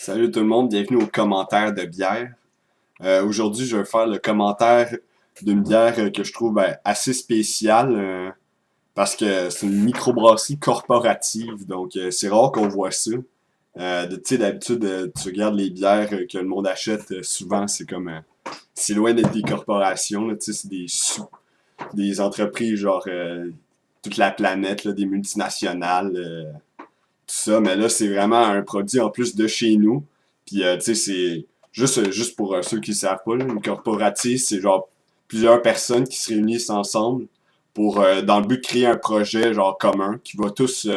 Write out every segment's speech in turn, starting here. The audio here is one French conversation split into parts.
Salut tout le monde, bienvenue au commentaire de bière. Aujourd'hui, je vais faire le commentaire d'une bière que je trouve assez spéciale parce que c'est une microbrasserie corporative, donc c'est rare qu'on voit ça. Tu sais, d'habitude, tu regardes les bières que le monde achète, souvent c'est comme c'est loin d'être des corporations, là, tu sais, c'est des entreprises genre toute la planète, là, des multinationales. Tout ça, mais là, c'est vraiment un produit en plus de chez nous. Puis, tu sais, c'est juste pour ceux qui ne savent pas, là, une corporative, c'est genre plusieurs personnes qui se réunissent ensemble pour, dans le but de créer un projet genre commun qui va tous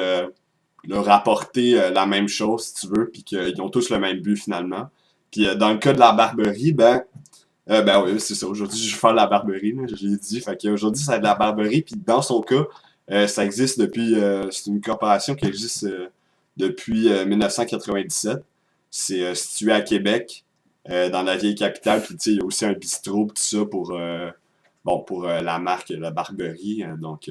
leur apporter la même chose, si tu veux, puis qu'ils ont tous le même but finalement. Puis, dans le cas de la Barberie, ben oui, c'est ça. Aujourd'hui, je vais faire la Barberie, là, je l'ai dit. Fait qu'aujourd'hui, c'est de la Barberie. Puis dans son cas, ça existe depuis. C'est une corporation qui existe depuis 1997. C'est situé à Québec, dans la vieille capitale. Puis tu sais, il y a aussi un bistrot, tout ça pour, pour la marque La Barberie. Donc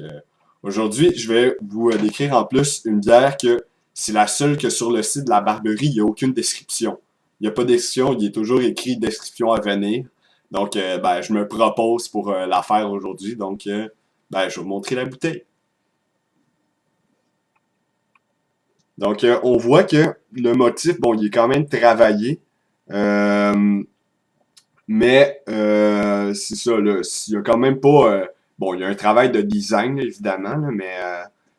aujourd'hui, je vais vous décrire en plus une bière que c'est la seule que sur le site de la Barberie, il n'y a aucune description. Il n'y a pas de description, il est toujours écrit description à venir. Donc, je me propose pour la faire aujourd'hui. Donc, je vais vous montrer la bouteille. Donc, on voit que le motif, bon, il est quand même travaillé. Euh, c'est ça, là. Il y a quand même pas. Bon, il y a un travail de design, évidemment, là, mais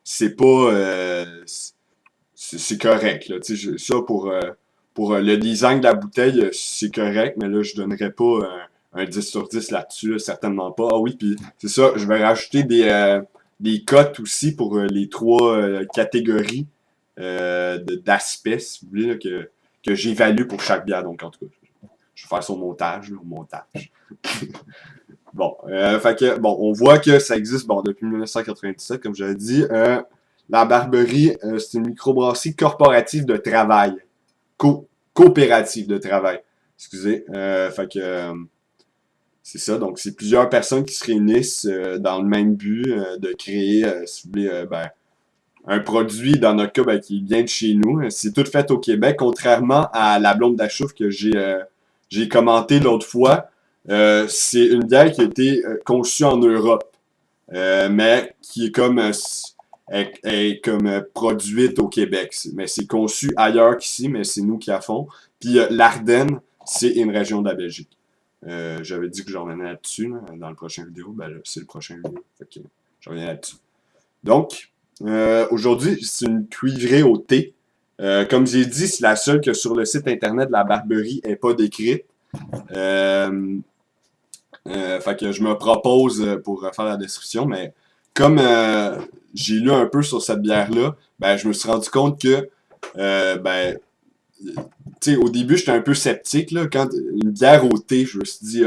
c'est pas. C'est correct, là. Tu sais, ça, pour le design de la bouteille, c'est correct, mais là, je donnerais pas un 10 sur 10 là-dessus, là, certainement pas. Ah oui, puis c'est ça, je vais rajouter des cotes aussi pour les trois catégories d'aspects, si vous voulez, là, que j'évalue pour chaque bière. Donc, en tout cas, je vais faire son montage, là, au montage. Bon, on voit que ça existe depuis 1997, comme j'avais dit. La Barberie, c'est une microbrasserie corporative de travail. Coopérative de travail. Excusez. C'est ça. Donc, c'est plusieurs personnes qui se réunissent dans le même but de créer, si vous voulez, un produit, dans notre cas, qui vient de chez nous. C'est tout fait au Québec, contrairement à la blonde d'Achouf que j'ai commenté l'autre fois. C'est une bière qui a été conçue en Europe, mais qui est comme, est comme produite au Québec. Mais c'est conçu ailleurs qu'ici, mais c'est nous qui la font. Puis l'Ardenne, c'est une région de la Belgique. J'avais dit que j'en revenais là-dessus dans le prochain vidéo. Ben là, c'est le prochain vidéo. Fait que je reviens là-dessus. Donc, aujourd'hui, c'est une cuivrée au thé. Comme j'ai dit, c'est la seule que sur le site internet de la Barberie n'est pas décrite. Fait que je me propose pour faire la description, mais comme j'ai lu un peu sur cette bière-là, je me suis rendu compte que, tu sais, au début, j'étais un peu sceptique, là, quand une bière au thé, je me suis dit,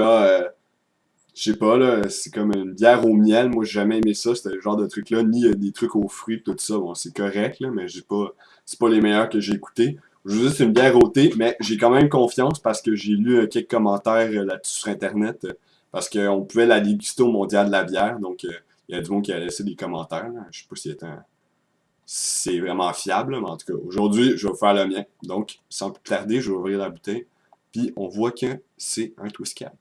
je sais pas, là, c'est comme une bière au miel, moi j'ai jamais aimé ça, c'était le genre de truc-là, ni des trucs aux fruits, tout ça, bon, c'est correct, là, mais c'est pas les meilleurs que j'ai écoutés. Je veux dire, c'est une bière au thé, mais j'ai quand même confiance parce que j'ai lu quelques commentaires là-dessus sur Internet, parce qu'on pouvait la déguster au Mondial de la bière, donc il y a du monde qui a laissé des commentaires, là. Je sais pas si c'est vraiment fiable, mais en tout cas, aujourd'hui, je vais faire le mien. Donc, sans plus tarder, je vais ouvrir la bouteille, puis on voit que c'est un twist cap.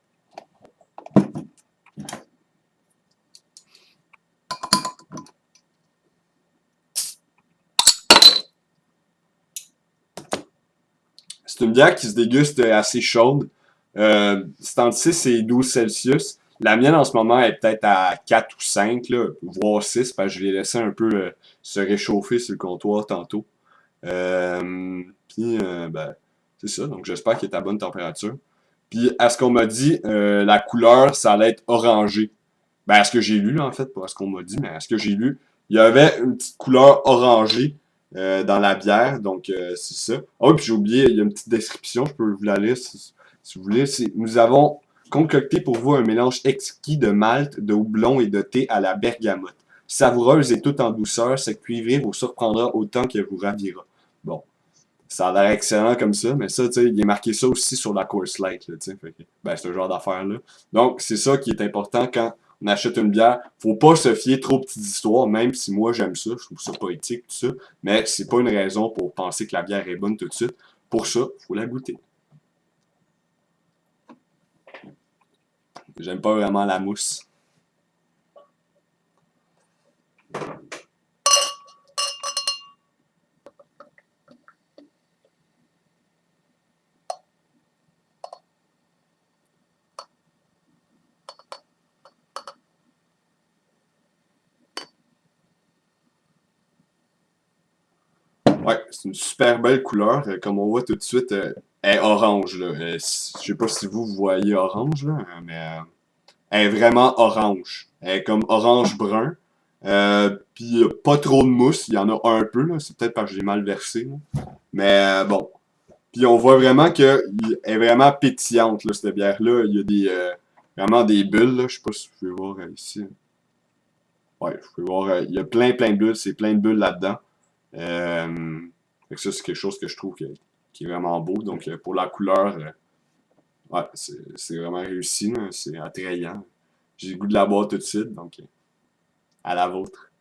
C'est une bière qui se déguste assez chaude. C'est entre 6 et 12 Celsius. La mienne en ce moment est peut-être à 4 ou 5, là, voire 6, parce que je l'ai laissé un peu se réchauffer sur le comptoir tantôt. C'est ça. Donc j'espère qu'il est à bonne température. Puis à ce qu'on m'a dit, la couleur, ça allait être orangé. À ce que j'ai lu, en fait, pas à ce qu'on m'a dit, mais à ce que j'ai lu, il y avait une petite couleur orangée dans la bière, donc c'est ça. Oh, puis j'ai oublié, il y a une petite description, je peux vous la lire si vous voulez. Nous avons concocté pour vous un mélange exquis de malt, de houblon et de thé à la bergamote. Savoureuse et toute en douceur, cette cuivrée vous surprendra autant qu'elle vous ravira. Bon, ça a l'air excellent comme ça, mais ça, tu sais, il est marqué ça aussi sur la course light, là, tu sais. C'est ce genre d'affaires-là. Donc, c'est ça qui est important quand on achète une bière. Faut pas se fier trop aux petites histoires, même si moi j'aime ça, je trouve ça poétique, tout ça. Mais c'est pas une raison pour penser que la bière est bonne tout de suite. pour ça, il faut la goûter. J'aime pas vraiment la mousse. Ouais, c'est une super belle couleur. Comme on voit tout de suite, elle est orange, là. Je sais pas si vous voyez orange, là, mais elle est vraiment orange. Elle est comme orange-brun. Puis pas trop de mousse. Il y en a un peu, là. C'est peut-être parce que j'ai mal versé, là. Mais bon. Puis on voit vraiment qu'elle est vraiment pétillante, là, cette bière-là. Il y a vraiment des bulles, là. Je sais pas si vous pouvez voir ici. Ouais, vous pouvez voir, il y a plein de bulles. C'est plein de bulles là-dedans. Fait que ça, c'est quelque chose que je trouve qui est vraiment beau. Donc, pour la couleur, ouais, c'est vraiment réussi, là. C'est attrayant. J'ai le goût de la boire tout de suite, donc à la vôtre.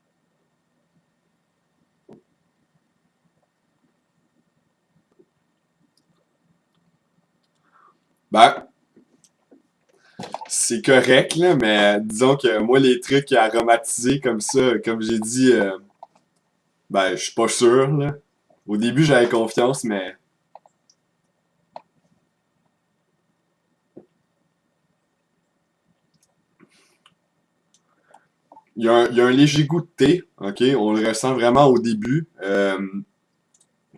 Ben, c'est correct, là, mais disons que moi, les trucs aromatisés comme ça, comme j'ai dit, ben, je suis pas sûr, là. Au début, j'avais confiance, mais il y a un léger goût de thé, ok? On le ressent vraiment au début.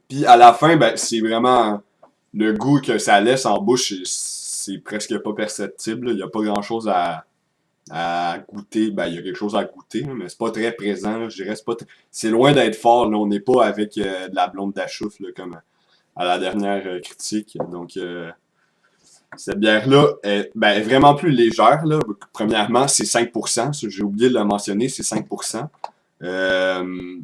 Puis à la fin, ben, c'est vraiment le goût que ça laisse en bouche, c'est presque pas perceptible, là. Il y a pas grand-chose à goûter. Ben, il y a quelque chose à goûter, là, mais c'est pas très présent, là. Je dirais, c'est loin d'être fort, là. On n'est pas avec de la blonde d'achouf, là, comme à la dernière critique. Donc, cette bière-là est vraiment plus légère, là. Premièrement, c'est 5%. Ça, j'ai oublié de le mentionner, c'est 5%. Euh,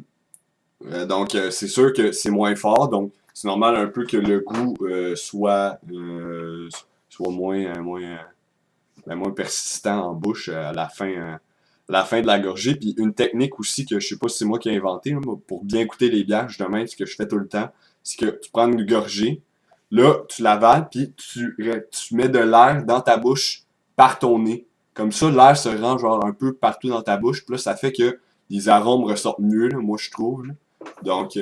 donc, c'est sûr que c'est moins fort. Donc, c'est normal un peu que le goût soit moins persistant en bouche à la fin de la gorgée. Puis une technique aussi que je sais pas si c'est moi qui ai inventé, là, pour bien goûter les bières, justement, ce que je fais tout le temps, c'est que tu prends une gorgée, là, tu l'avales, puis tu mets de l'air dans ta bouche par ton nez. Comme ça, l'air se rend genre un peu partout dans ta bouche, puis là, ça fait que les arômes ressortent mieux, là, moi, je trouve, là. Donc,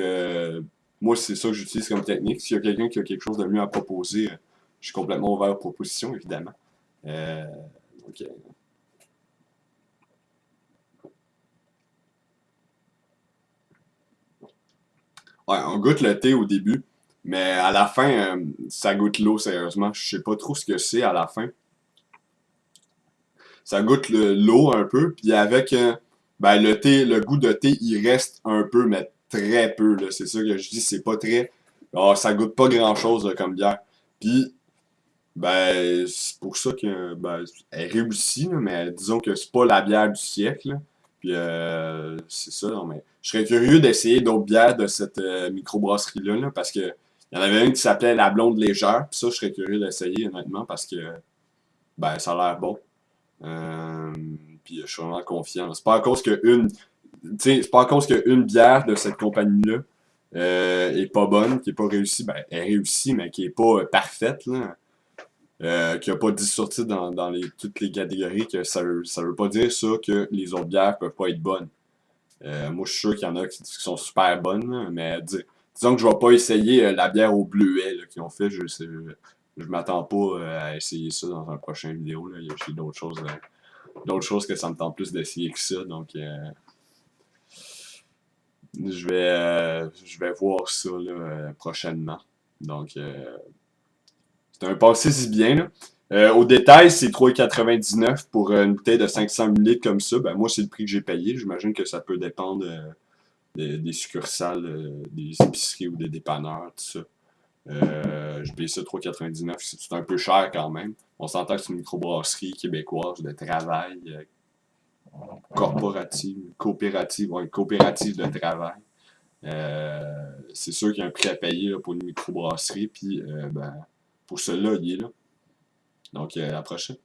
moi, c'est ça que j'utilise comme technique. S'il y a quelqu'un qui a quelque chose de mieux à proposer, je suis complètement ouvert aux propositions, évidemment. Euh, ok. Ouais, on goûte le thé au début, mais à la fin, ça goûte l'eau, sérieusement. Je sais pas trop ce que c'est à la fin. Ça goûte l'eau un peu, puis avec ben, le thé, le goût de thé, il reste un peu, mais très peu, là. C'est ça que je dis, c'est pas très. Ah, ça goûte pas grand-chose là, comme bière. Puis, ben, c'est pour ça que ben, elle réussit, là, mais disons que c'est pas la bière du siècle, là. Puis c'est ça, non, mais je serais curieux d'essayer d'autres bières de cette microbrasserie-là, là, parce que il y en avait une qui s'appelait la Blonde Légère, puis ça, je serais curieux d'essayer, honnêtement, parce que ben, ça a l'air bon. Euh, Puis je suis vraiment confiant. C'est pas à cause que c'est pas à cause qu'une bière de cette compagnie-là est pas bonne, qui est pas réussie, ben, elle est réussie, mais qui est pas parfaite, là. Qui a pas 10 sur 10 dans toutes les catégories, que ça veut pas dire ça que les autres bières peuvent pas être bonnes. Moi, je suis sûr qu'il y en a qui sont super bonnes, là, mais disons que je vais pas essayer la bière au bleuet là, qu'ils ont fait. Je m'attends pas à essayer ça dans un prochain vidéo. Là. J'ai d'autres choses que ça me tente plus d'essayer que ça. Donc, je vais voir ça là, prochainement. Donc, c'est un passé si bien. Là. Au détail, c'est 3,99 pour une bouteille de 500 ml comme ça. Ben, moi, c'est le prix que j'ai payé. J'imagine que ça peut dépendre des succursales, des épiceries ou des dépanneurs, tout ça. Je paye ça 3,99. C'est un peu cher quand même. On s'entend que c'est une microbrasserie québécoise de travail, coopérative, ouais, coopérative de travail. C'est sûr qu'il y a un prix à payer là, pour une microbrasserie, puis ben, pour cela, il est là. Donc, à la prochaine.